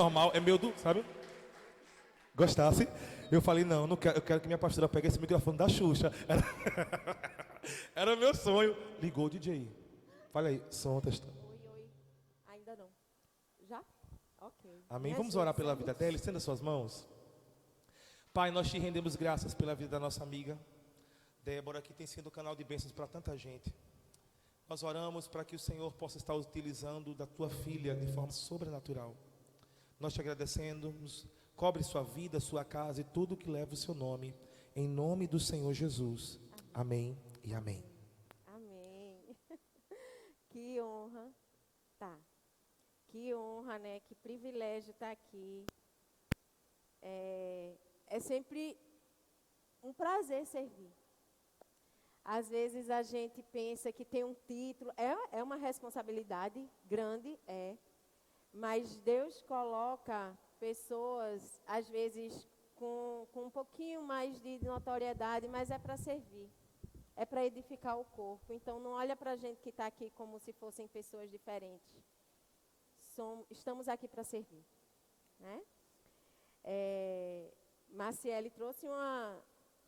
normal, é meu do, sabe? Gostasse? Eu falei, não, não quero, eu quero que minha pastora pegue esse microfone da Xuxa. Era meu sonho. Ligou o DJ. Fala aí, som, testando. Oi, oi. Ainda não. Já? Ok. Amém. Minha Vamos orar pela vida dela. gente. Estenda suas mãos. Pai, nós te rendemos graças pela vida da nossa amiga Débora, que tem sido um canal de bênçãos para tanta gente. Nós oramos para que o Senhor possa estar utilizando da tua filha de forma sobrenatural. Nós te agradecemos, cobre sua vida, sua casa e tudo que leva o seu nome, em nome do Senhor Jesus. Amém e amém. Amém. Que honra. Tá. Que honra, né? Que privilégio estar aqui. É sempre um prazer servir. Às vezes a gente pensa que tem um título, é uma responsabilidade grande, mas Deus coloca pessoas, às vezes, com um pouquinho mais de notoriedade, mas é para servir, é para edificar o corpo. Então não olha para a gente que está aqui como se fossem pessoas diferentes. Estamos aqui para servir, né? Maciele trouxe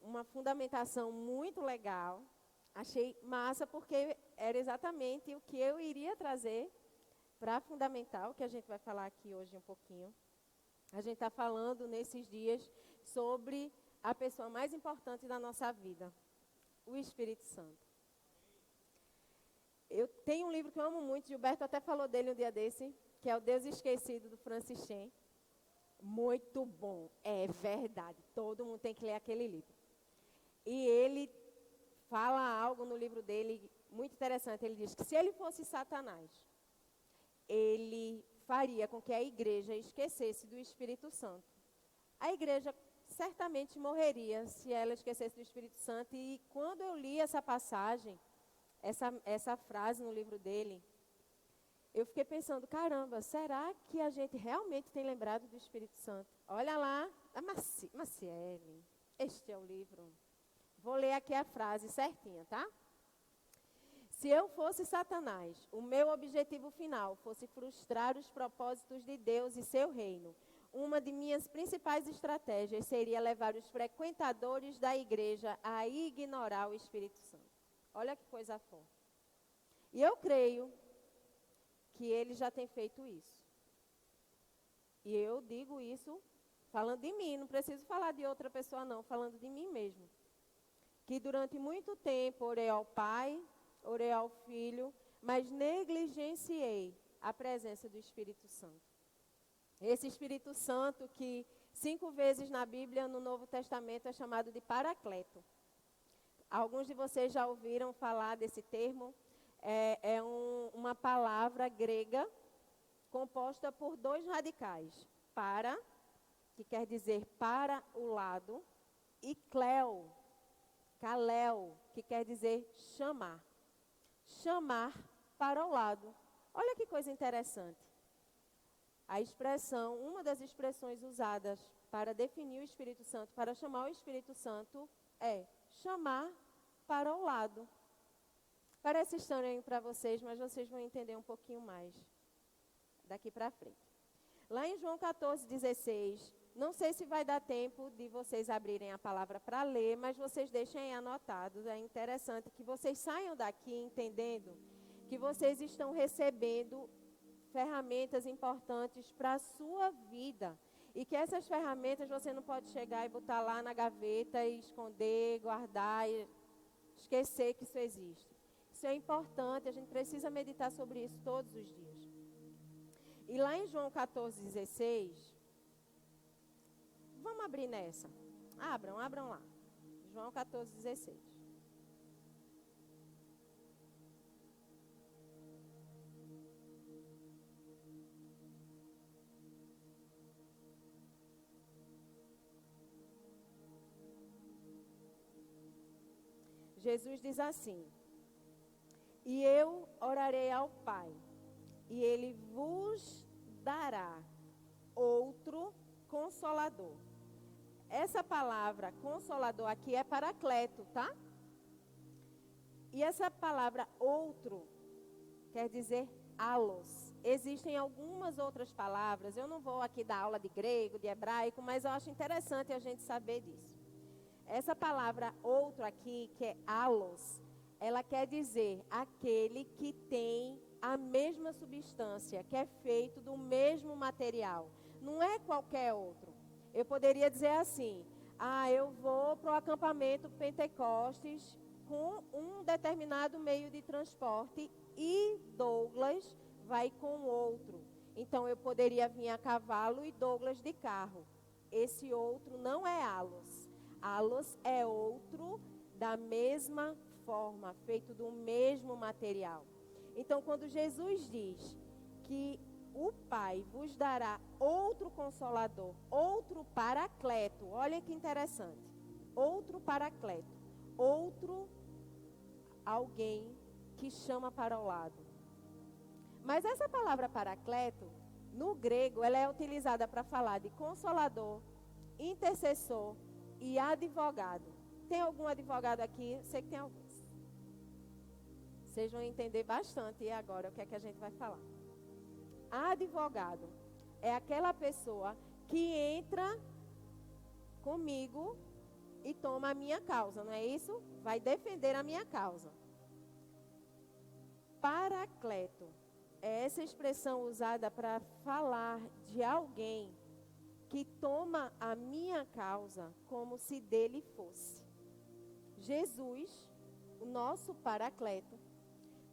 uma fundamentação muito legal. Achei massa porque era exatamente o que eu iria trazer para fundamentar o que a gente vai falar aqui hoje um pouquinho. A gente está falando nesses dias sobre a pessoa mais importante da nossa vida, o Espírito Santo. Eu tenho um livro que eu amo muito, Gilberto até falou dele um dia desse, que é O Deus Esquecido, do Francis Chan. Muito bom, é verdade, todo mundo tem que ler aquele livro. E ele fala algo no livro dele muito interessante. Ele diz que se ele fosse Satanás, ele faria com que a igreja esquecesse do Espírito Santo. A igreja certamente morreria se ela esquecesse do Espírito Santo. E quando eu li essa passagem, essa frase no livro dele, eu fiquei pensando, caramba, será que a gente realmente tem lembrado do Espírito Santo? Olha lá, a Maciele, este é o livro. Vou ler aqui a frase certinha, tá? Se eu fosse Satanás, o meu objetivo final fosse frustrar os propósitos de Deus e seu reino, uma de minhas principais estratégias seria levar os frequentadores da igreja a ignorar o Espírito Santo. Olha que coisa forte. E eu creio que ele já tem feito isso. E eu digo isso falando de mim, não preciso falar de outra pessoa não, falando de mim mesmo. Que durante muito tempo orei ao Pai, orei ao Filho, mas negligenciei a presença do Espírito Santo. Esse Espírito Santo que 5 vezes na Bíblia, no Novo Testamento, é chamado de Paracleto. Alguns de vocês já ouviram falar desse termo. Uma palavra grega composta por 2 radicais. Para, que quer dizer para o lado, e cleo, kalel, que quer dizer chamar. Chamar para o lado. Olha que coisa interessante. A expressão, uma das expressões usadas para definir o Espírito Santo, para chamar o Espírito Santo, é chamar para o lado. Parece estranho para vocês, mas vocês vão entender um pouquinho mais daqui para frente. Lá em João 14,16, não sei se vai dar tempo de vocês abrirem a palavra para ler, mas vocês deixem aí anotados. É interessante que vocês saiam daqui entendendo que vocês estão recebendo ferramentas importantes para a sua vida. E que essas ferramentas você não pode chegar e botar lá na gaveta e esconder, guardar e esquecer que isso existe. Isso é importante, a gente precisa meditar sobre isso todos os dias. E lá em João 14,16, vamos abrir nessa. Abram lá. João 14,16. Jesus diz assim: e eu orarei ao Pai, e Ele vos dará outro Consolador. Essa palavra Consolador aqui é Paracleto, tá? E essa palavra outro quer dizer alos. existem algumas outras palavras. Eu não vou aqui dar aula de grego, de hebraico, mas eu acho interessante a gente saber disso. Essa palavra outro aqui, que é allos, ela quer dizer aquele que tem a mesma substância, que é feito do mesmo material. Não é qualquer outro. Eu poderia dizer assim, eu vou para o acampamento Pentecostes com um determinado meio de transporte e Douglas vai com outro. Então, eu poderia vir a cavalo e Douglas de carro. Esse outro não é allos. Allos é outro da mesma forma, feito do mesmo material. Então, quando Jesus diz que o Pai vos dará outro Consolador, outro Paracleto, olha que interessante, outro Paracleto, outro alguém que chama para o lado. Mas essa palavra Paracleto, no grego, ela é utilizada para falar de Consolador, intercessor e advogado. Tem algum advogado aqui? Eu sei que tem alguns. Vocês vão entender bastante agora o que é que a gente vai falar. Advogado é aquela pessoa que entra comigo e toma a minha causa, não é isso? Vai defender a minha causa. Paracleto é essa expressão usada para falar de alguém que toma a minha causa como se dele fosse. Jesus, o nosso Paracleto,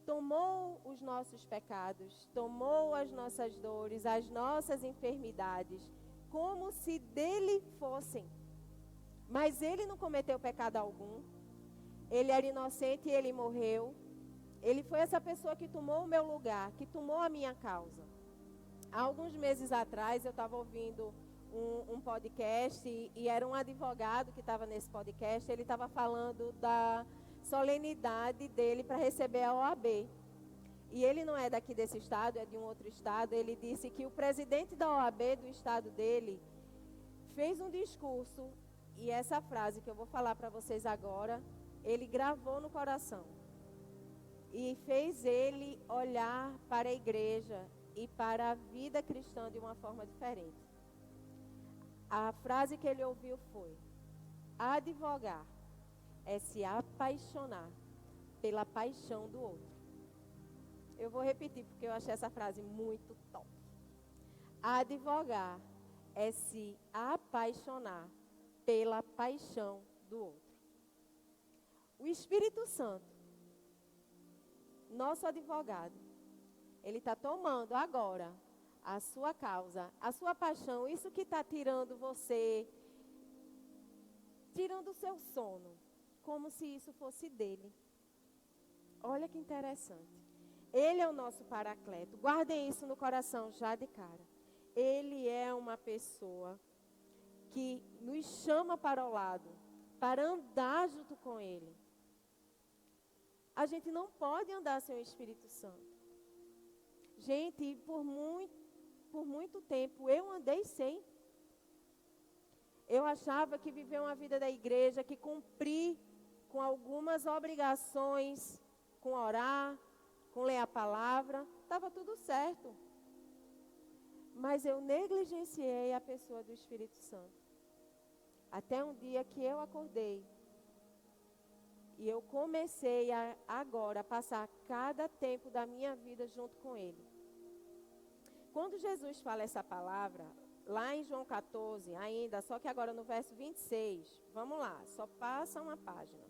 tomou os nossos pecados, tomou as nossas dores, as nossas enfermidades, como se dele fossem. Mas ele não cometeu pecado algum. Ele era inocente e ele morreu. Ele foi essa pessoa que tomou o meu lugar, que tomou a minha causa. Há alguns meses atrás, eu estava ouvindo um podcast e era um advogado que estava nesse podcast. Ele estava falando da solenidade dele para receber a OAB. E ele não é daqui desse estado, é de um outro estado. Ele disse que o presidente da OAB do estado dele fez um discurso, e essa frase que eu vou falar para vocês agora, ele gravou no coração. E fez ele olhar para a igreja e para a vida cristã de uma forma diferente. A frase que ele ouviu foi: advogar é se apaixonar pela paixão do outro. Eu vou repetir porque eu achei essa frase muito top. Advogar é se apaixonar pela paixão do outro. O Espírito Santo, nosso advogado, ele está tomando agora a sua causa, a sua paixão, isso que está tirando você, tirando o seu sono, como se isso fosse dele. Olha que interessante. Ele é o nosso Paracleto. Guardem isso no coração já de cara. Ele é uma pessoa que nos chama para o lado, para andar junto com ele. A gente não pode andar sem o Espírito Santo. Gente, por muito tempo eu andei sem. Eu achava que viver uma vida da igreja, que cumprir com algumas obrigações, com orar, com ler a palavra, estava tudo certo. Mas eu negligenciei a pessoa do Espírito Santo. Até um dia que eu acordei e eu comecei agora a passar cada tempo da minha vida junto com ele. Quando Jesus fala essa palavra, lá em João 14, ainda, só que agora no verso 26, vamos lá, só passa uma página.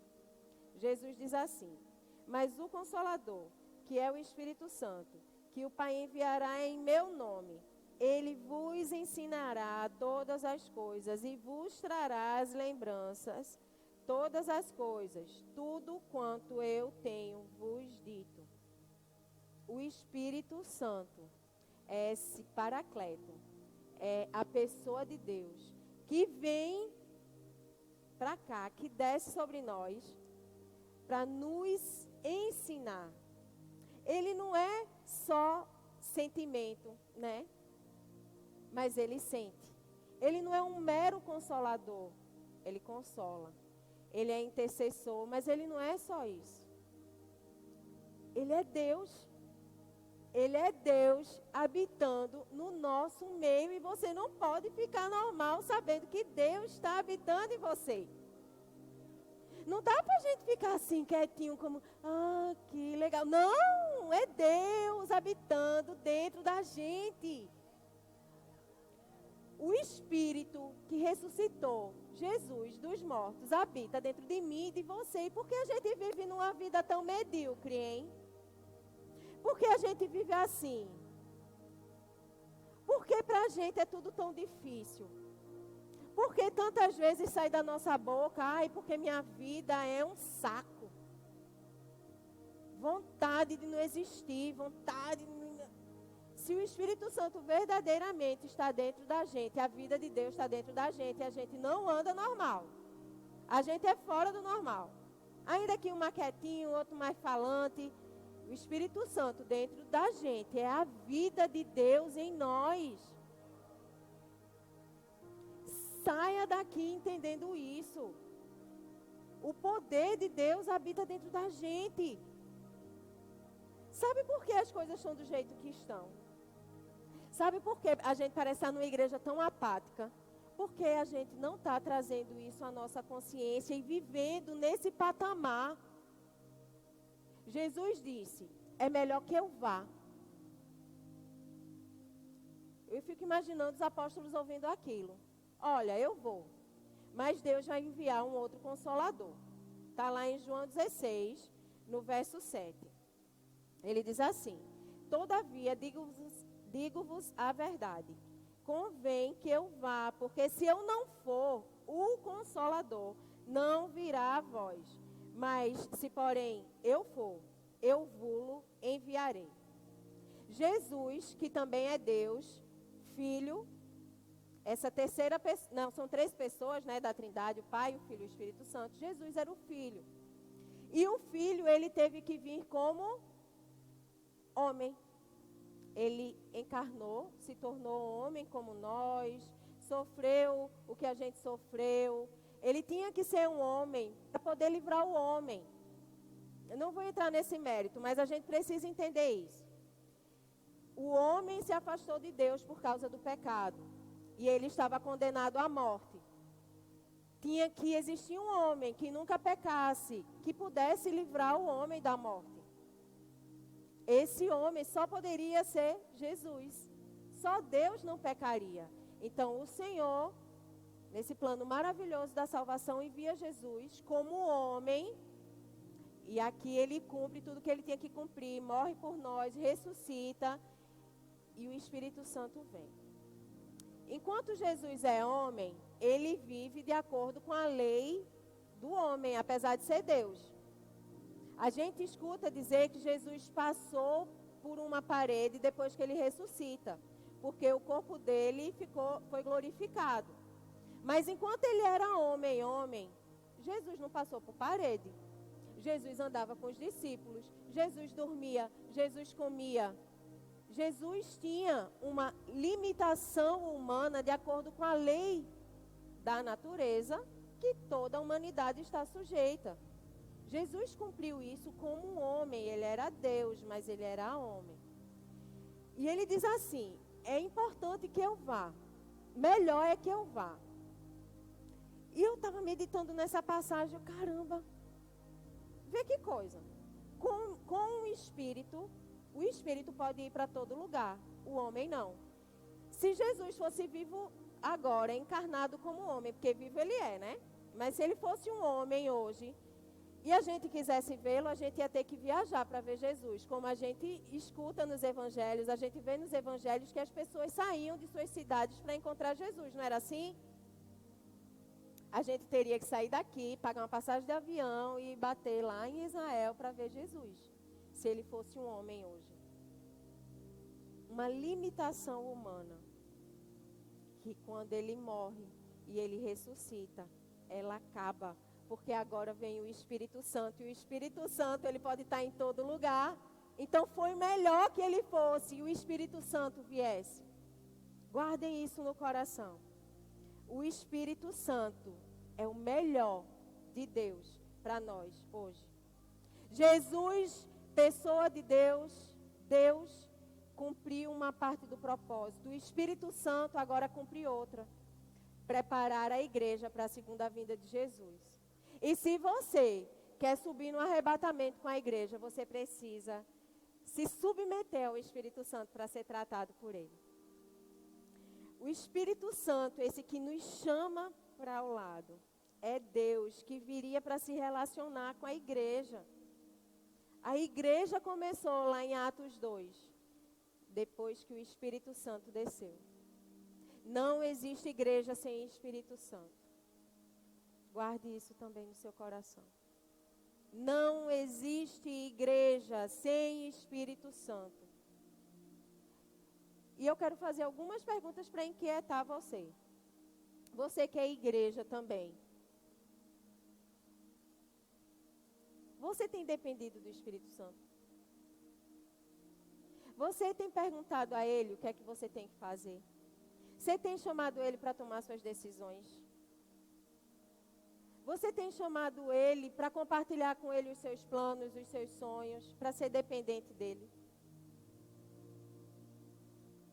Jesus diz assim: mas o Consolador, que é o Espírito Santo, que o Pai enviará em meu nome, ele vos ensinará todas as coisas e vos trará as lembranças, todas as coisas, tudo quanto eu tenho vos dito. O Espírito Santo é esse Paracleto, é a pessoa de Deus que vem para cá, que desce sobre nós para nos ensinar. Ele não é só sentimento, né? Mas ele sente. Ele não é um mero consolador, ele consola. Ele é intercessor, mas ele não é só isso. Ele é Deus. Ele é Deus habitando no nosso meio e você não pode ficar normal sabendo que Deus está habitando em você. Não dá para a gente ficar assim quietinho como, que legal. Não, é Deus habitando dentro da gente. O Espírito que ressuscitou Jesus dos mortos habita dentro de mim e de você. E por que a gente vive numa vida tão medíocre, hein? Por que a gente vive assim? Por que para a gente é tudo tão difícil? Por que tantas vezes sai da nossa boca, porque minha vida é um saco. Vontade de não existir, vontade de... Se o Espírito Santo verdadeiramente está dentro da gente, a vida de Deus está dentro da gente, a gente não anda normal. A gente é fora do normal. Ainda que um mais quietinho, outro mais falante. O Espírito Santo dentro da gente é a vida de Deus em nós. Saia daqui entendendo isso. O poder de Deus habita dentro da gente. Sabe por que as coisas estão do jeito que estão? Sabe por que a gente parece estar numa igreja tão apática? Porque a gente não está trazendo isso à nossa consciência e vivendo nesse patamar. Jesus disse, é melhor que eu vá. Eu fico imaginando os apóstolos ouvindo aquilo. Olha, eu vou, mas Deus vai enviar um outro consolador. Está lá em João 16, no verso 7. Ele diz assim, todavia digo-vos a verdade. Convém que eu vá, porque se eu não for, o Consolador não virá a vós. Mas se porém eu for, eu vou-lo enviarei. Jesus, que também é Deus, Filho, essa terceira pessoa, não, são três pessoas, né, da Trindade, o Pai, o Filho e o Espírito Santo. Jesus era o Filho. E o Filho, ele teve que vir como homem. Ele encarnou, se tornou homem como nós, sofreu o que a gente sofreu. Ele tinha que ser um homem para poder livrar o homem. Eu não vou entrar nesse mérito, mas a gente precisa entender isso. O homem se afastou de Deus por causa do pecado. E ele estava condenado à morte. Tinha que existir um homem que nunca pecasse, que pudesse livrar o homem da morte. Esse homem só poderia ser Jesus. Só Deus não pecaria. Então o Senhor, nesse plano maravilhoso da salvação, envia Jesus como homem. E aqui ele cumpre tudo que ele tinha que cumprir. Morre por nós, ressuscita. E o Espírito Santo vem. Enquanto Jesus é homem, ele vive de acordo com a lei do homem, apesar de ser Deus. A gente escuta dizer que Jesus passou por uma parede depois que ele ressuscita, porque o corpo dele foi glorificado. Mas enquanto ele era homem, Jesus não passou por parede. Jesus andava com os discípulos, Jesus dormia, Jesus comia. Jesus tinha uma limitação humana de acordo com a lei da natureza que toda a humanidade está sujeita. Jesus cumpriu isso como um homem. Ele era Deus, mas ele era homem. E ele diz assim, é importante que eu vá. Melhor é que eu vá. E eu estava meditando nessa passagem, caramba. Vê que coisa. Com o Espírito pode ir para todo lugar. O homem não. Se Jesus fosse vivo agora, encarnado como homem, porque vivo ele é, né? Mas se ele fosse um homem hoje, e a gente quisesse vê-lo, a gente ia ter que viajar para ver Jesus. Como a gente escuta nos evangelhos, a gente vê nos evangelhos que as pessoas saíam de suas cidades para encontrar Jesus, não era assim? A gente teria que sair daqui, pagar uma passagem de avião e bater lá em Israel para ver Jesus, se ele fosse um homem hoje. Uma limitação humana, que quando ele morre e ele ressuscita, ela acaba. Porque agora vem o Espírito Santo. E o Espírito Santo, ele pode estar em todo lugar. Então, foi melhor que ele fosse e o Espírito Santo viesse. Guardem isso no coração. O Espírito Santo é o melhor de Deus para nós hoje. Jesus, pessoa de Deus, Deus, cumpriu uma parte do propósito. O Espírito Santo agora cumpre outra. Preparar a igreja para a segunda vinda de Jesus. E se você quer subir no arrebatamento com a igreja, você precisa se submeter ao Espírito Santo para ser tratado por ele. O Espírito Santo, esse que nos chama para o lado, é Deus que viria para se relacionar com a igreja. A igreja começou lá em Atos 2, depois que o Espírito Santo desceu. Não existe igreja sem Espírito Santo. Guarde isso também no seu coração. Não existe igreja sem Espírito Santo. E eu quero fazer algumas perguntas para inquietar você. Você que é igreja também. Você tem dependido do Espírito Santo? Você tem perguntado a Ele o que é que você tem que fazer? Você tem chamado Ele para tomar suas decisões? Você tem chamado Ele para compartilhar com Ele os seus planos, os seus sonhos, para ser dependente dEle?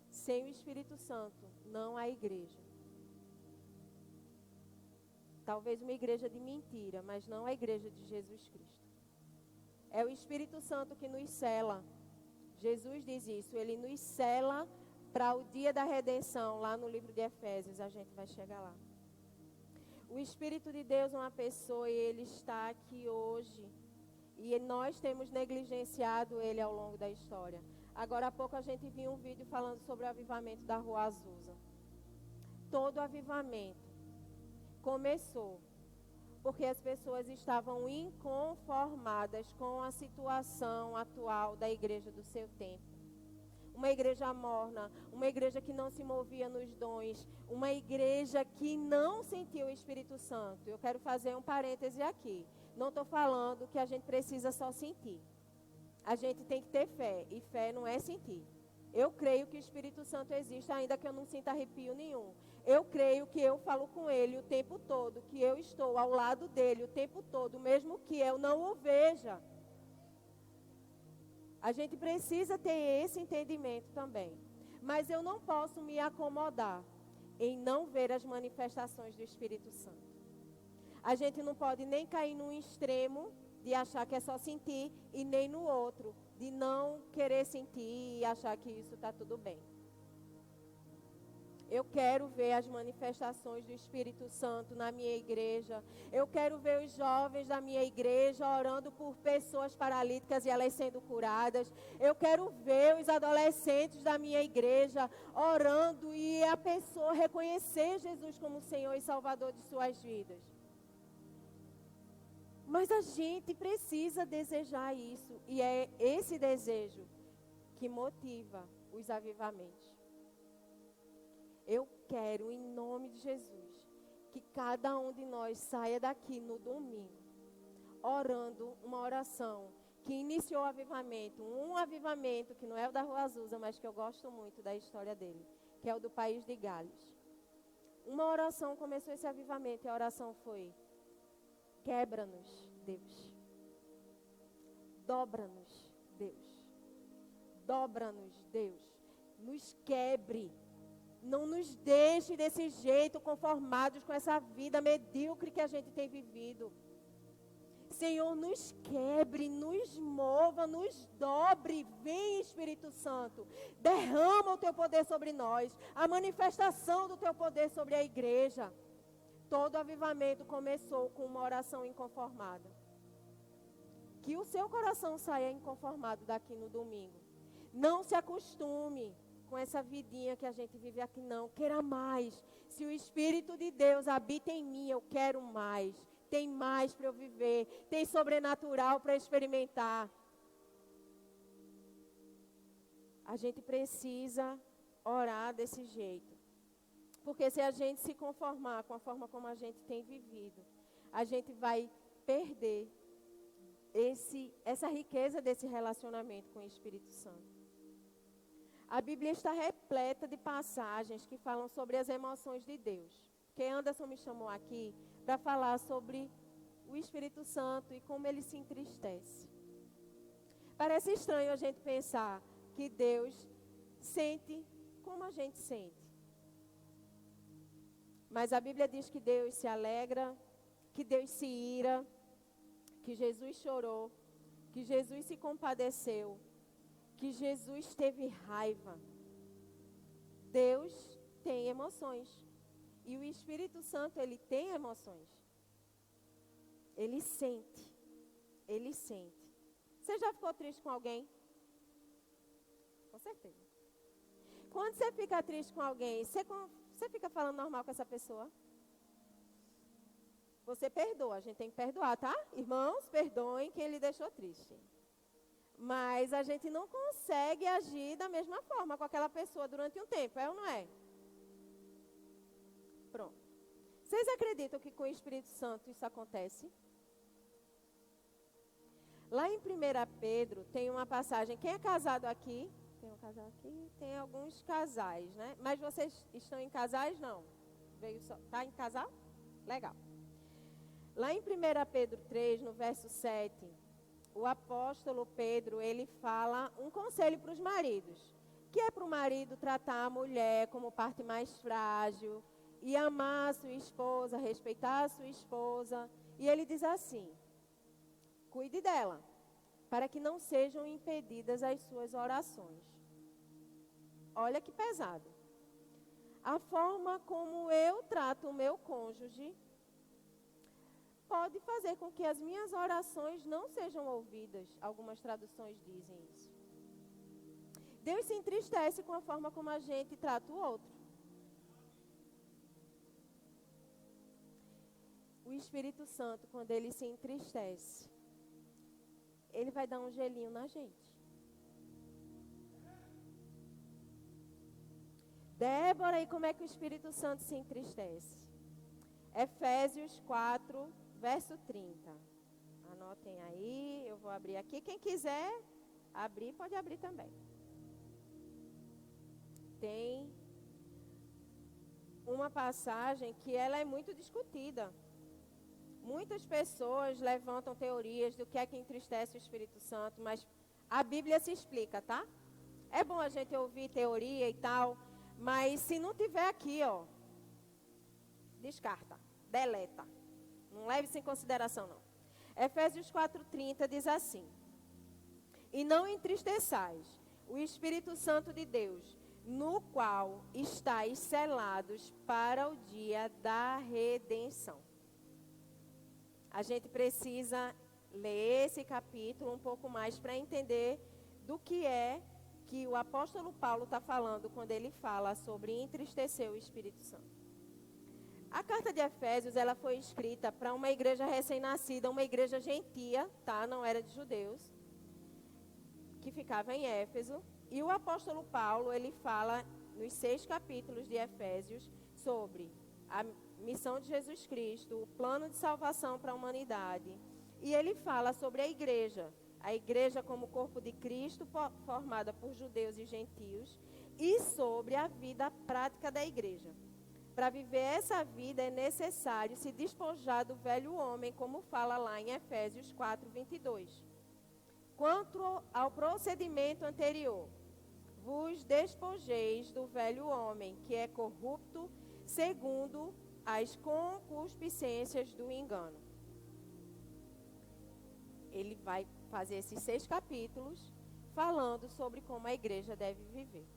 Sem o Espírito Santo, não há igreja. Talvez uma igreja de mentira, mas não a igreja de Jesus Cristo. É o Espírito Santo que nos sela. Jesus diz isso, Ele nos sela para o dia da redenção, lá no livro de Efésios, a gente vai chegar lá. O Espírito de Deus é uma pessoa e Ele está aqui hoje. E nós temos negligenciado Ele ao longo da história. Agora há pouco a gente viu um vídeo falando sobre o avivamento da Rua Azusa. Todo avivamento começou porque as pessoas estavam inconformadas com a situação atual da igreja do seu tempo. Uma igreja morna, uma igreja que não se movia nos dons, uma igreja que não sentiu o Espírito Santo. Eu quero fazer um parêntese aqui. Não estou falando que a gente precisa só sentir. A gente tem que ter fé, e fé não é sentir. Eu creio que o Espírito Santo existe, ainda que eu não sinta arrepio nenhum. Eu creio que eu falo com Ele o tempo todo, que eu estou ao lado dEle o tempo todo, mesmo que eu não o veja. A gente precisa ter esse entendimento também. Mas eu não posso me acomodar em não ver as manifestações do Espírito Santo. A gente não pode nem cair num extremo de achar que é só sentir, e nem no outro, de não querer sentir e achar que isso está tudo bem. Eu quero ver as manifestações do Espírito Santo na minha igreja. Eu quero ver os jovens da minha igreja orando por pessoas paralíticas e elas sendo curadas. Eu quero ver os adolescentes da minha igreja orando e a pessoa reconhecer Jesus como Senhor e Salvador de suas vidas. Mas a gente precisa desejar isso. E é esse desejo que motiva os avivamentos. Eu quero, em nome de Jesus, que cada um de nós saia daqui no domingo, orando uma oração que iniciou o avivamento. Um avivamento que não é o da Rua Azusa, mas que eu gosto muito da história dele, que é o do país de Gales. Uma oração começou esse avivamento e a oração foi: quebra-nos, Deus. Dobra-nos, Deus. Dobra-nos, Deus. Nos quebre. Não nos deixe desse jeito, conformados com essa vida medíocre que a gente tem vivido. Senhor, nos quebre, nos mova, nos dobre. Vem, Espírito Santo. Derrama o teu poder sobre nós. A manifestação do teu poder sobre a igreja. Todo avivamento começou com uma oração inconformada. Que o seu coração saia inconformado daqui no domingo. Não se acostume com essa vidinha que a gente vive aqui, não. Queira mais. Se o Espírito de Deus habita em mim, eu quero mais. Tem mais para eu viver. Tem sobrenatural para experimentar. A gente precisa orar desse jeito. Porque se a gente se conformar com a forma como a gente tem vivido, a gente vai perder essa riqueza desse relacionamento com o Espírito Santo. A Bíblia está repleta de passagens que falam sobre as emoções de Deus. Porque Anderson me chamou aqui para falar sobre o Espírito Santo e como ele se entristece. Parece estranho a gente pensar que Deus sente como a gente sente. Mas a Bíblia diz que Deus se alegra, que Deus se ira, que Jesus chorou, que Jesus se compadeceu, que Jesus teve raiva. Deus tem emoções. E o Espírito Santo, ele tem emoções. Ele sente. Ele sente. Você já ficou triste com alguém? Com certeza. Quando você fica triste com alguém, você fica falando normal com essa pessoa? Você perdoa, a gente tem que perdoar, tá? Irmãos, perdoem quem lhe deixou triste. Mas a gente não consegue agir da mesma forma com aquela pessoa durante um tempo, é ou não é? Pronto. Vocês acreditam que com o Espírito Santo isso acontece? Lá em 1 Pedro tem uma passagem, quem é casado aqui? Tem um casal aqui, tem alguns casais, né? Mas vocês estão em casais? Não. Tá em casal? Legal. Lá em 1 Pedro 3, no verso 7, o apóstolo Pedro, ele fala um conselho para os maridos, que é para o marido tratar a mulher como parte mais frágil, e amar a sua esposa, respeitar a sua esposa. E ele diz assim: cuide dela, para que não sejam impedidas as suas orações. Olha que pesado. A forma como eu trato o meu cônjuge pode fazer com que as minhas orações não sejam ouvidas. Algumas traduções dizem isso. Deus se entristece com a forma como a gente trata o outro. O Espírito Santo, quando ele se entristece, ele vai dar um gelinho na gente. Débora, e como é que o Espírito Santo se entristece? Efésios 4, verso 30. Anotem aí, eu vou abrir aqui. Quem quiser abrir, pode abrir também. Tem uma passagem que ela é muito discutida. Muitas pessoas levantam teorias do que é que entristece o Espírito Santo, mas a Bíblia se explica, tá? É bom a gente ouvir teoria e tal, mas se não tiver aqui, ó, descarta, deleta. Não leve isso em consideração, não. Efésios 4:30 diz assim: e não entristeçais o Espírito Santo de Deus, no qual estáis selados para o dia da redenção. A gente precisa ler esse capítulo um pouco mais para entender do que é que o apóstolo Paulo está falando quando ele fala sobre entristecer o Espírito Santo. A carta de Efésios, ela foi escrita para uma igreja recém-nascida, uma igreja gentia, tá? Não era de judeus, que ficava em Éfeso. E o apóstolo Paulo, ele fala nos 6 capítulos de Efésios sobre a missão de Jesus Cristo, o plano de salvação para a humanidade. E ele fala sobre a igreja como corpo de Cristo, formada por judeus e gentios, e sobre a vida prática da igreja. Para viver essa vida é necessário se despojar do velho homem, como fala lá em Efésios 4:22. Quanto ao procedimento anterior, vos despojeis do velho homem, que é corrupto, segundo as concupiscências do engano. Ele vai fazer esses 6 capítulos falando sobre como a igreja deve viver.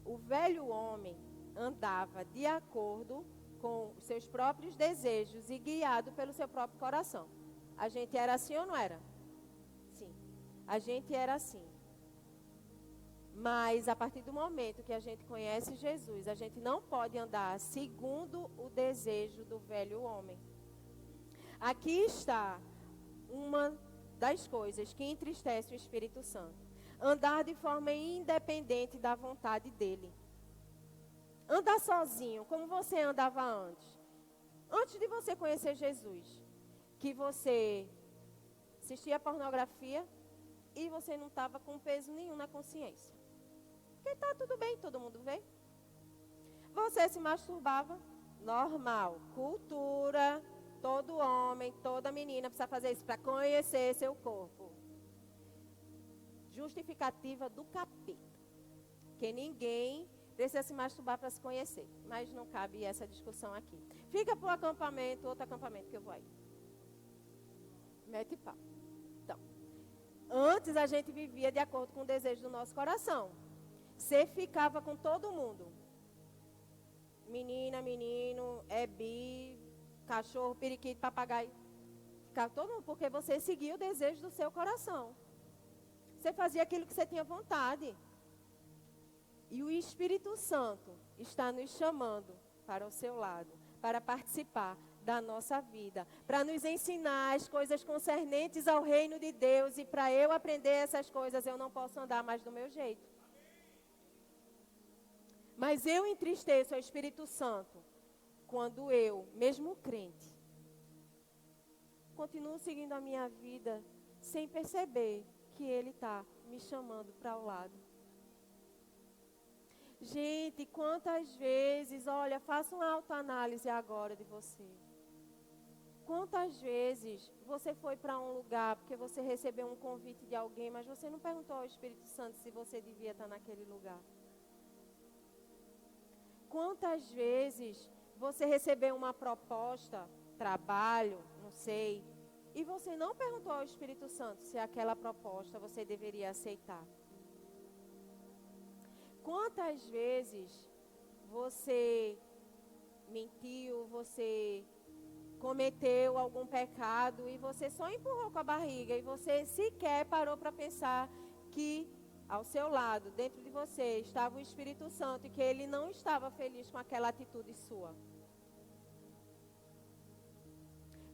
O velho homem andava de acordo com os seus próprios desejos e guiado pelo seu próprio coração. A gente era assim ou não era? Sim, a gente era assim. Mas a partir do momento que a gente conhece Jesus, a gente não pode andar segundo o desejo do velho homem. Aqui está uma das coisas que entristece o Espírito Santo: andar de forma independente da vontade dele. Andar sozinho, como você andava antes. Antes de você conhecer Jesus, que você assistia pornografia e você não estava com peso nenhum na consciência. Porque está tudo bem, todo mundo vê. Você se masturbava, normal. Cultura, todo homem, toda menina precisa fazer isso para conhecer seu corpo. Justificativa do capeta. Porque ninguém precisa se masturbar para se conhecer. Mas não cabe essa discussão aqui. Fica para o acampamento, outro acampamento que eu vou aí. Mete pau. Então, antes a gente vivia de acordo com o desejo do nosso coração. Você ficava com todo mundo. Menina, menino, bi, cachorro, periquito, papagaio. Ficava todo mundo, porque você seguia o desejo do seu coração. Você fazia aquilo que você tinha vontade. E o Espírito Santo está nos chamando para o seu lado, para participar da nossa vida, para nos ensinar as coisas concernentes ao reino de Deus. E para eu aprender essas coisas, eu não posso andar mais do meu jeito. Mas eu entristeço o Espírito Santo quando eu, mesmo crente, continuo seguindo a minha vida sem perceber que Ele está me chamando para o lado. Gente, quantas vezes, olha, faça uma autoanálise agora de você. Quantas vezes você foi para um lugar porque você recebeu um convite de alguém, mas você não perguntou ao Espírito Santo se você devia estar naquele lugar? Quantas vezes você recebeu uma proposta, trabalho, não sei, e você não perguntou ao Espírito Santo se aquela proposta você deveria aceitar? Quantas vezes você mentiu, você cometeu algum pecado e você só empurrou com a barriga e você sequer parou para pensar que ao seu lado, dentro de você, estava o Espírito Santo e que ele não estava feliz com aquela atitude sua?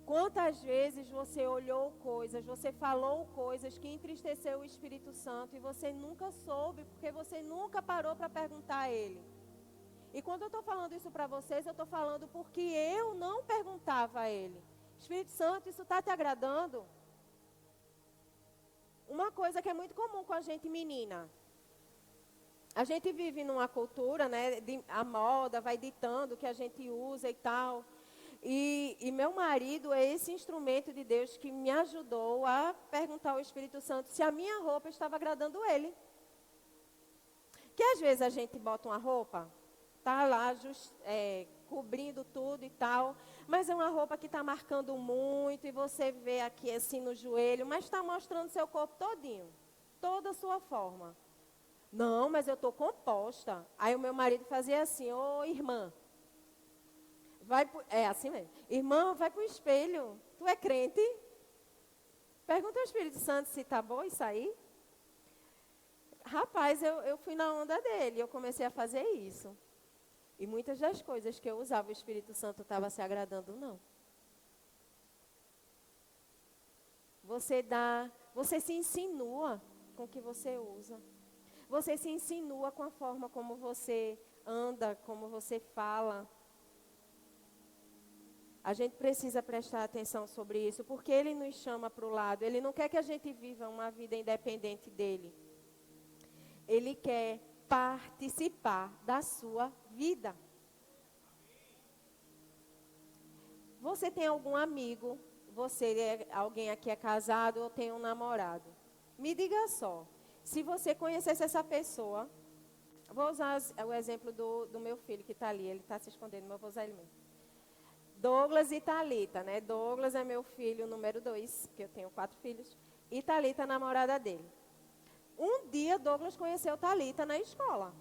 Quantas vezes você olhou coisas, você falou coisas que entristeceu o Espírito Santo e você nunca soube, porque você nunca parou para perguntar a ele? E quando eu estou falando isso para vocês, eu estou falando porque eu não perguntava a ele. Espírito Santo, isso está te agradando? Uma coisa que é muito comum com a gente menina. A gente vive numa cultura, né, a moda vai ditando o que a gente usa e tal. E meu marido é esse instrumento de Deus que me ajudou a perguntar ao Espírito Santo se a minha roupa estava agradando ele. Que às vezes a gente bota uma roupa, tá lá cobrindo tudo e tal, mas é uma roupa que está marcando muito e você vê aqui assim no joelho, mas está mostrando seu corpo todinho, toda a sua forma. Não, mas eu estou composta. Aí o meu marido fazia assim: ô irmã, assim mesmo. Irmã, vai para o espelho. Tu é crente? Pergunta ao Espírito Santo se está bom isso aí. Rapaz, eu fui na onda dele. Eu comecei a fazer isso. E muitas das coisas que eu usava, o Espírito Santo estava se agradando, não. Você se insinua com o que você usa. Você se insinua com a forma como você anda, como você fala. A gente precisa prestar atenção sobre isso, porque Ele nos chama para o lado. Ele não quer que a gente viva uma vida independente dEle. Ele quer participar da sua vida. Você tem algum amigo, alguém aqui é casado ou tem um namorado? Me diga só, se você conhecesse essa pessoa, vou usar o exemplo do meu filho que está ali, ele está se escondendo, mas eu vou usar ele mesmo. Douglas e Thalita, né? Douglas é meu filho número 2, que eu tenho 4 filhos, e Thalita a namorada dele. Um dia Douglas conheceu Thalita na escola.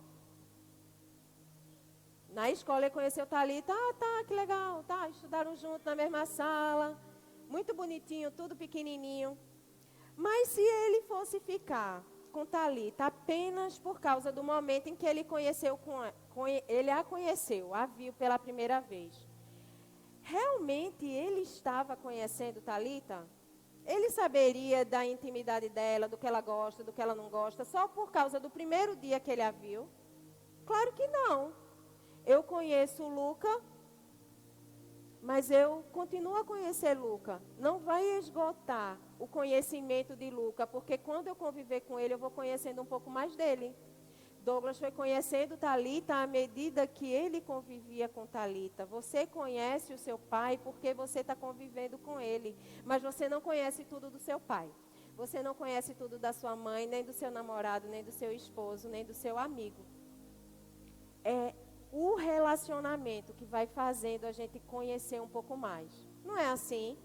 Na escola ele conheceu Thalita, tá, que legal, tá, estudaram junto na mesma sala, muito bonitinho, tudo pequenininho. Mas se ele fosse ficar com Thalita apenas por causa do momento em que ele ele a conheceu, a viu pela primeira vez, realmente ele estava conhecendo Thalita? Ele saberia da intimidade dela, do que ela gosta, do que ela não gosta, só por causa do primeiro dia que ele a viu? Claro que não. Eu conheço o Luca, mas eu continuo a conhecer Luca. Não vai esgotar o conhecimento de Luca, porque quando eu conviver com ele, eu vou conhecendo um pouco mais dele. Douglas foi conhecendo Thalita à medida que ele convivia com Thalita. Você conhece o seu pai porque você está convivendo com ele, mas você não conhece tudo do seu pai. Você não conhece tudo da sua mãe, nem do seu namorado, nem do seu esposo, nem do seu amigo. é o relacionamento que vai fazendo a gente conhecer um pouco mais. Não é assim?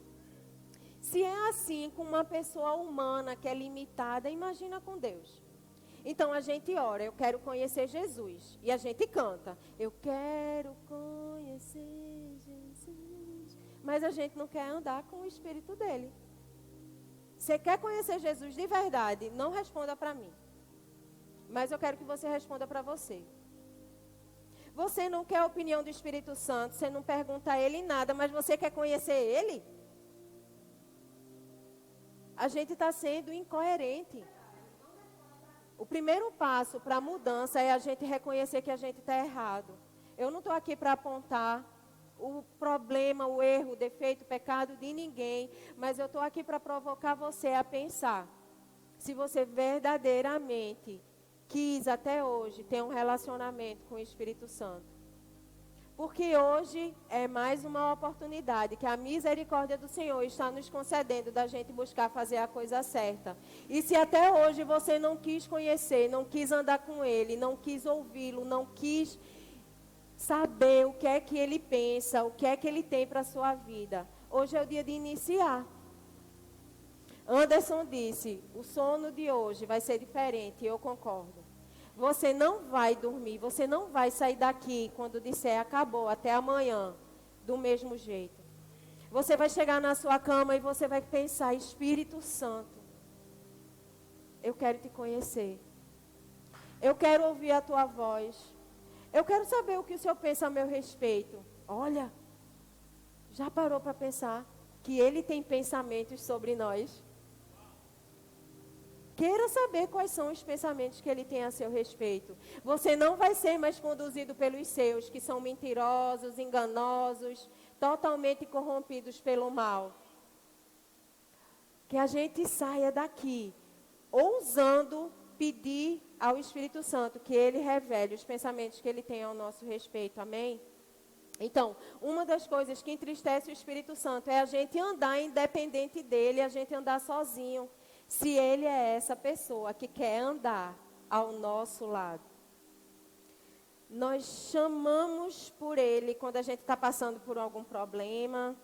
Se é assim com uma pessoa humana que é limitada, imagina com Deus. Então a gente ora, eu quero conhecer Jesus. E a gente canta, eu quero conhecer Jesus. Mas a gente não quer andar com o Espírito dele. Você quer conhecer Jesus de verdade? Não responda para mim. Mas eu quero que você responda para você. Você não quer a opinião do Espírito Santo, você não pergunta a ele nada, mas você quer conhecer ele? A gente está sendo incoerente. O primeiro passo para a mudança é a gente reconhecer que a gente está errado. Eu não estou aqui para apontar o problema, o erro, o defeito, o pecado de ninguém, mas eu estou aqui para provocar você a pensar se você verdadeiramente quis até hoje ter um relacionamento com o Espírito Santo. Porque hoje é mais uma oportunidade que a misericórdia do Senhor está nos concedendo da gente buscar fazer a coisa certa. E se até hoje você não quis conhecer, não quis andar com Ele, não quis ouvi-lo, não quis saber o que é que Ele pensa, o que é que Ele tem para a sua vida, hoje é o dia de iniciar. Anderson disse, o sono de hoje vai ser diferente, eu concordo. Você não vai dormir, você não vai sair daqui quando disser acabou, até amanhã, do mesmo jeito. Você vai chegar na sua cama e você vai pensar, Espírito Santo, eu quero te conhecer. Eu quero ouvir a tua voz. Eu quero saber o que o Senhor pensa a meu respeito. Olha, já parou para pensar que Ele tem pensamentos sobre nós? Queira saber quais são os pensamentos que Ele tem a seu respeito. Você não vai ser mais conduzido pelos seus, que são mentirosos, enganosos, totalmente corrompidos pelo mal. Que a gente saia daqui, ousando pedir ao Espírito Santo que Ele revele os pensamentos que Ele tem ao nosso respeito. Amém? Então, uma das coisas que entristece o Espírito Santo é a gente andar independente dEle, a gente andar sozinho. Se Ele é essa pessoa que quer andar ao nosso lado. Nós chamamos por Ele quando a gente está passando por algum problema.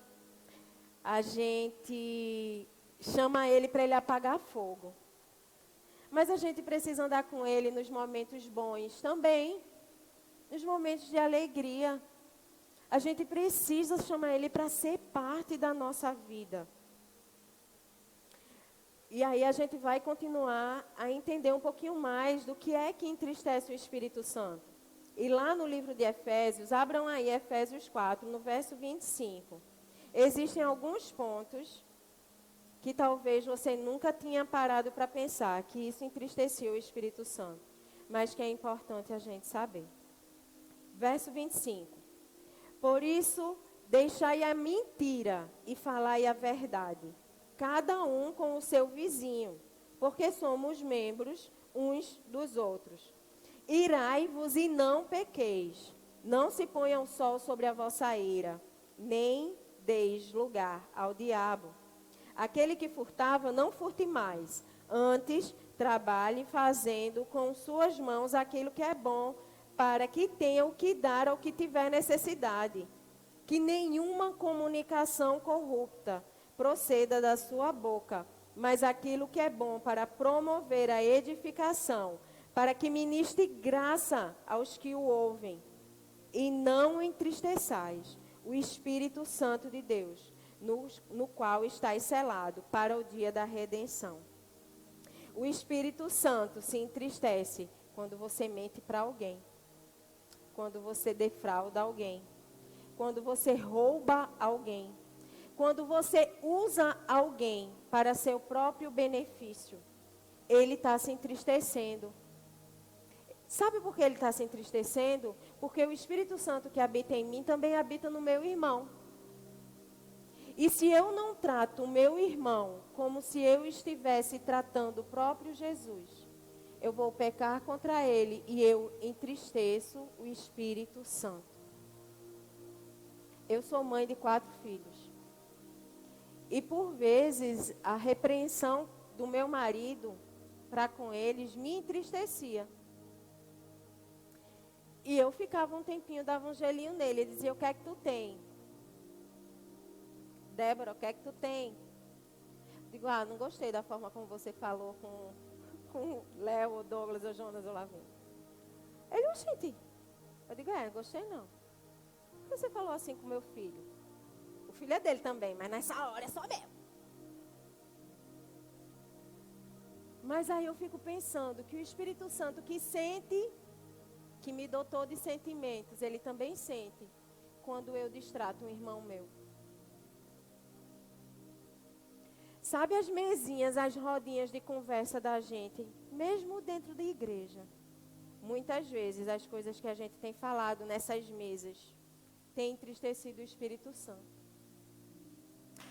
A gente chama Ele para Ele apagar fogo. Mas a gente precisa andar com Ele nos momentos bons também. Nos momentos de alegria. A gente precisa chamar Ele para ser parte da nossa vida. E aí a gente vai continuar a entender um pouquinho mais do que é que entristece o Espírito Santo. E lá no livro de Efésios, abram aí Efésios 4, no verso 25. Existem alguns pontos que talvez você nunca tinha parado para pensar que isso entristeceu o Espírito Santo, mas que é importante a gente saber. Verso 25. Por isso, deixai a mentira e falai a verdade. Cada um com o seu vizinho, porque somos membros uns dos outros. Irai-vos e não pequeis. Não se ponha o sol sobre a vossa ira, nem deis lugar ao diabo. Aquele que furtava, não furte mais. Antes, trabalhe fazendo com suas mãos aquilo que é bom, para que tenha o que dar ao que tiver necessidade. Que nenhuma comunicação corrupta proceda da sua boca, mas aquilo que é bom para promover a edificação, para que ministre graça aos que o ouvem. E não entristeçais o Espírito Santo de Deus, no qual estáis selado para o dia da redenção. O Espírito Santo se entristece quando você mente para alguém, quando você defrauda alguém, quando você rouba alguém, quando você usa alguém para seu próprio benefício. Ele está se entristecendo. Sabe por que ele está se entristecendo? Porque o Espírito Santo que habita em mim também habita no meu irmão. E se eu não trato o meu irmão como se eu estivesse tratando o próprio Jesus, eu vou pecar contra ele e eu entristeço o Espírito Santo. Eu sou mãe de 4 filhos. E por vezes a repreensão do meu marido para com eles me entristecia. E eu ficava um tempinho, dava um gelinho nele. Ele dizia, o que é que tu tem? Débora, o que é que tu tem? Digo, não gostei da forma como você falou com Léo, ou Douglas, ou Jonas, ou Lavinho. Ele, oxente. Eu digo, não gostei não. Por que você falou assim com meu filho? O filho é dele também, mas nessa hora é só meu. Mas aí eu fico pensando que o Espírito Santo que sente, que me dotou de sentimentos, ele também sente quando eu distrato um irmão meu. Sabe as mesinhas, as rodinhas de conversa da gente, mesmo dentro da igreja? Muitas vezes as coisas que a gente tem falado nessas mesas têm entristecido o Espírito Santo.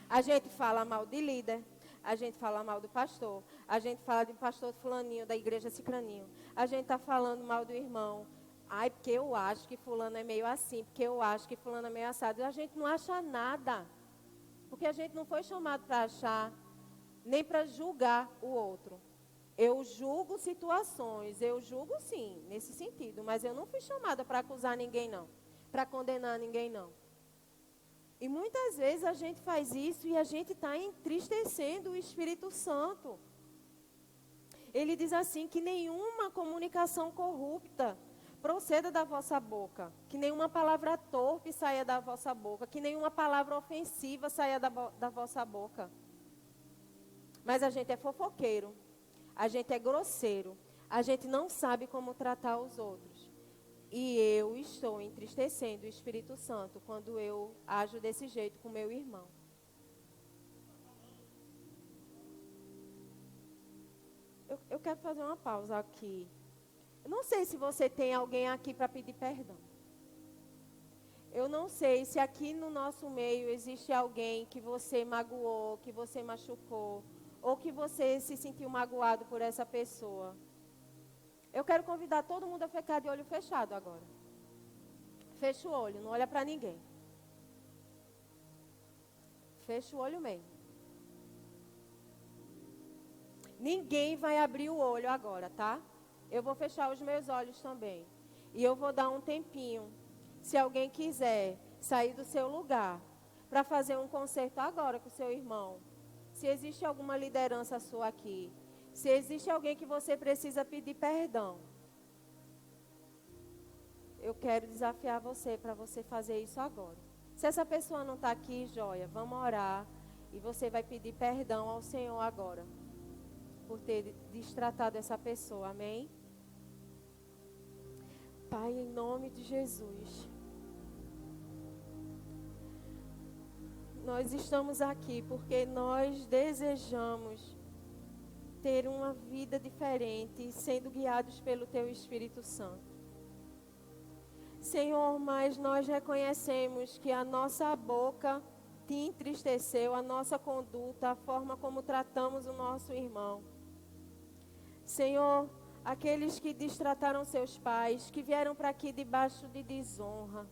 A gente fala mal de líder, a gente fala mal do pastor, a gente fala de um pastor fulaninho da igreja cicraninho, a gente está falando mal do irmão. Ai, porque eu acho que fulano é meio assim, porque eu acho que fulano é meio assado. A gente não acha nada, porque a gente não foi chamado para achar, nem para julgar o outro. Eu julgo situações, eu julgo sim, nesse sentido, mas eu não fui chamada para acusar ninguém não, para condenar ninguém não. E muitas vezes a gente faz isso e a gente está entristecendo o Espírito Santo. Ele diz assim, que nenhuma comunicação corrupta proceda da vossa boca, que nenhuma palavra torpe saia da vossa boca, que nenhuma palavra ofensiva saia da vossa boca. Mas a gente é fofoqueiro, a gente é grosseiro, a gente não sabe como tratar os outros. E eu estou entristecendo o Espírito Santo quando eu ajo desse jeito com meu irmão. Eu quero fazer uma pausa aqui. Eu não sei se você tem alguém aqui para pedir perdão. Eu não sei se aqui no nosso meio existe alguém que você magoou, que você machucou, ou que você se sentiu magoado por essa pessoa. Eu quero convidar todo mundo a ficar de olho fechado agora. Fecha o olho, não olha para ninguém. Fecha o olho mesmo. Ninguém vai abrir o olho agora, tá? Eu vou fechar os meus olhos também. E eu vou dar um tempinho. Se alguém quiser sair do seu lugar para fazer um concerto agora com o seu irmão. Se existe alguma liderança sua aqui. Se existe alguém que você precisa pedir perdão. Eu quero desafiar você para você fazer isso agora. Se essa pessoa não está aqui, joia, vamos orar. E você vai pedir perdão ao Senhor agora. Por ter destratado essa pessoa, amém? Pai, em nome de Jesus. Nós estamos aqui porque nós desejamos ter uma vida diferente, sendo guiados pelo Teu Espírito Santo. Senhor, mas nós reconhecemos que a nossa boca te entristeceu, a nossa conduta, a forma como tratamos o nosso irmão. Senhor, aqueles que destrataram seus pais, que vieram para aqui debaixo de desonra.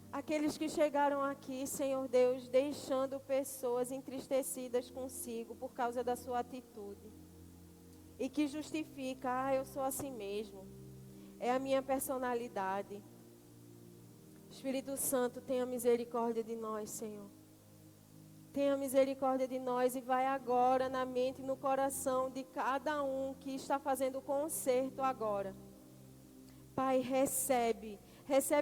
Aqueles que chegaram aqui, Senhor Deus, deixando pessoas entristecidas consigo por causa da sua atitude. E que justifica, eu sou assim mesmo. É a minha personalidade. Espírito Santo, tenha misericórdia de nós, Senhor. Tenha misericórdia de nós e vai agora na mente e no coração de cada um que está fazendo o concerto agora. Pai, recebe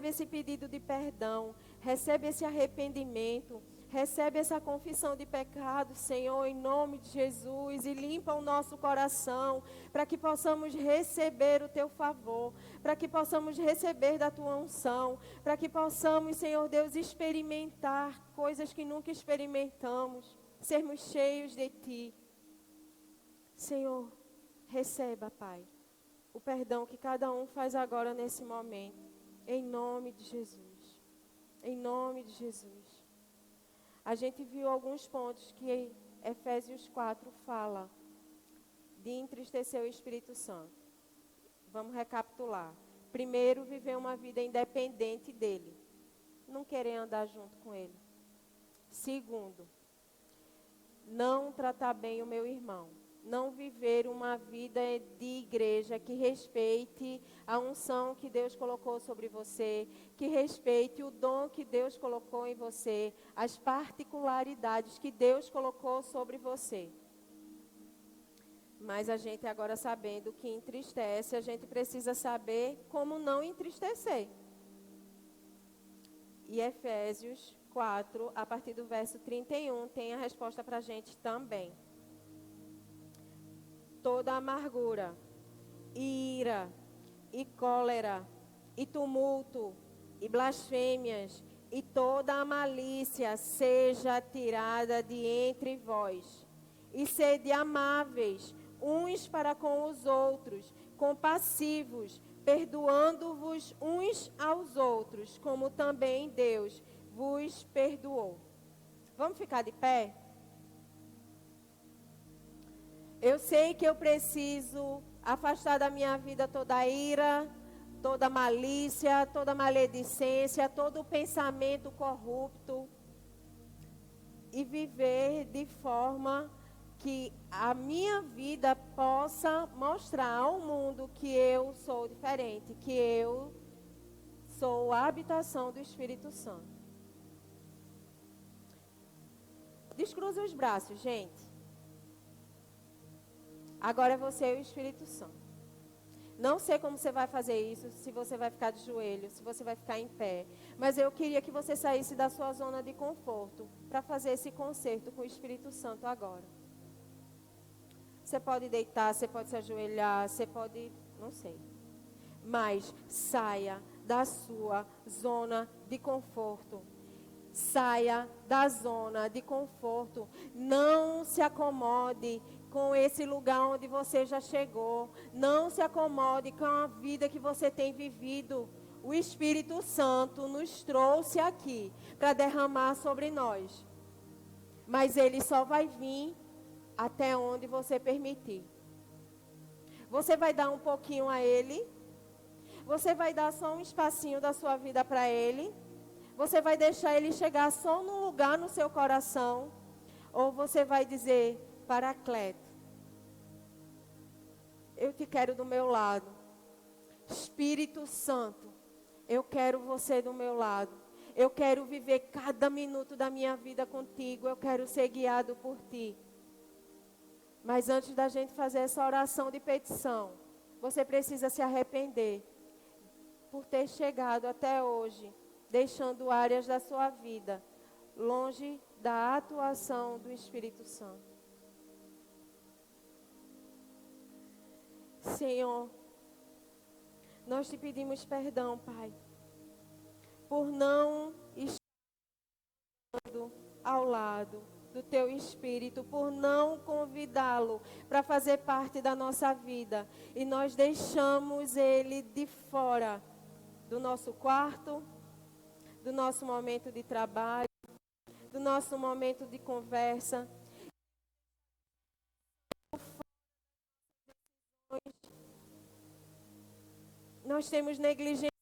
esse pedido de perdão, recebe esse arrependimento, recebe essa confissão de pecado, Senhor, em nome de Jesus, e limpa o nosso coração, para que possamos receber o Teu favor, para que possamos receber da Tua unção, para que possamos, Senhor Deus, experimentar coisas que nunca experimentamos, sermos cheios de Ti. Senhor, receba, Pai, o perdão que cada um faz agora nesse momento, em nome de Jesus, em nome de Jesus. A gente viu alguns pontos que Efésios 4 fala de entristecer o Espírito Santo. Vamos recapitular. Primeiro, viver uma vida independente dele. Não querer andar junto com ele. Segundo, não tratar bem o meu irmão. não viver uma vida de igreja que respeite a unção que Deus colocou sobre você, que respeite o dom que Deus colocou em você, as particularidades que Deus colocou sobre você. Mas a gente agora sabendo que entristece, a gente precisa saber como não entristecer. E Efésios 4, a partir do verso 31, tem a resposta para a gente também. Toda amargura, e ira, e cólera, e tumulto, e blasfêmias, e toda a malícia seja tirada de entre vós. E sede amáveis uns para com os outros, compassivos, perdoando-vos uns aos outros, como também Deus vos perdoou. Vamos ficar de pé? Eu sei que eu preciso afastar da minha vida toda ira, toda malícia, toda maledicência, todo pensamento corrupto e viver de forma que a minha vida possa mostrar ao mundo que eu sou diferente, que eu sou a habitação do Espírito Santo. Descruza os braços, gente. Agora é você e o Espírito Santo. Não sei como você vai fazer isso, se você vai ficar de joelho, se você vai ficar em pé. Mas eu queria que você saísse da sua zona de conforto para fazer esse concerto com o Espírito Santo agora. Você pode deitar, você pode se ajoelhar, você pode, não sei. Mas saia da sua zona de conforto. Saia da zona de conforto. Não se acomode com esse lugar onde você já chegou. Não se acomode com a vida que você tem vivido. O Espírito Santo nos trouxe aqui para derramar sobre nós. Mas ele só vai vir até onde você permitir. Você vai dar um pouquinho a ele. Você vai dar só um espacinho da sua vida para ele. Você vai deixar ele chegar só num lugar no seu coração? Ou você vai dizer, Paracleto, eu te quero do meu lado. Espírito Santo, eu quero você do meu lado. Eu quero viver cada minuto da minha vida contigo. Eu quero ser guiado por ti. Mas antes da gente fazer essa oração de petição, você precisa se arrepender por ter chegado até hoje, deixando áreas da sua vida longe da atuação do Espírito Santo. Senhor, nós te pedimos perdão, Pai, por não estar ao lado do Teu Espírito, por não convidá-lo para fazer parte da nossa vida. E nós deixamos ele de fora do nosso quarto, do nosso momento de trabalho, do nosso momento de conversa. Nós temos negligência